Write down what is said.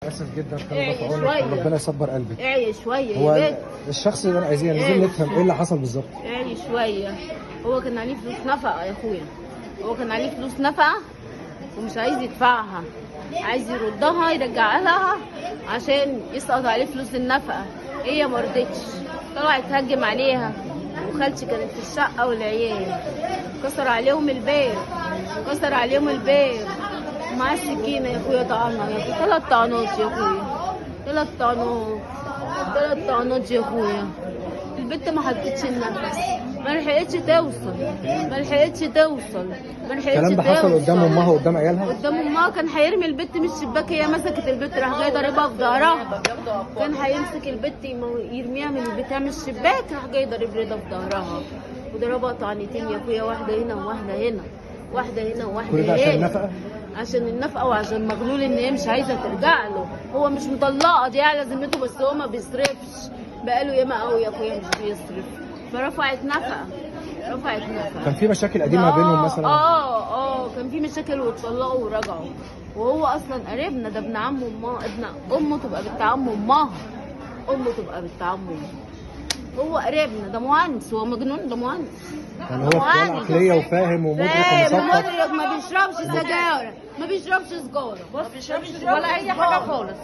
اسف جدا كانوا دفعونا، ربنا يصبر قلبك. اعي شويه هو يا بنت. الشخص اللي عايزين نفهم ايه اللي حصل بالظبط. اعي شويه. هو كان عليه فلوس نفقه يا اخويا، هو كان عليه فلوس نفقه ومش عايز يدفعها، عايز يردها يرجعها لها عشان يسقط عليه فلوس النفقه. هي ما رضتش، طلعت تهجم عليها، وخالتي كانت في الشقه والعيال، كسر عليهم الباب، كسر عليهم الباب ومعاه السكينه يا اخويا. طعنها يا اخويا 3 طعنات يا اخويا، 3 طعنات، 3 طعنات يا اخويا. البنت ما حطتش النفس، ما لحقتش توصل، ما لحقتش توصل، ما لحقتش توصل. الكلام ده حصل قدام امها وقدام عيالها؟ قدام امها. كان هيرمي البت من الشباك، هي مسكت البت راح جاي ضاربها في ظهرها. كان هيمسك البت يرميها من البتاع من الشباك، راح جاي ضارب رضا في ظهرها وضربها طعنتين يا اخويا، واحده هنا وواحده هنا، واحده هنا وواحده هنا. كل ده عشان النفقه؟ عشان النفقه وعشان مغلول ان هي مش عايزه ترجع له. هو مش مطلقه، دي على ذمته، بس هو ما بيصرفش بقاله ياما قوي يا اخويا مش بيصرف، فرفعت نفقه، رفعت نفقه. كان في مشاكل قديمه بينهم مثلا؟ كان في مشاكل واتطلقوا ورجعوا. وهو اصلا قريبنا، ده ابن عم امها، ابن امه تبقى بنت عم امها، امه تبقى بنت عم امه. هو قريبنا، ده مهندس، هو مجنون، ده مهندس. يعني هو في عقليه وفاهم ومدرك فاهم ومثقف. ومدرك، ما بيشربش سجاير، ما بيشربش سجاره، ما بيشربش ولا اي حاجه خالص.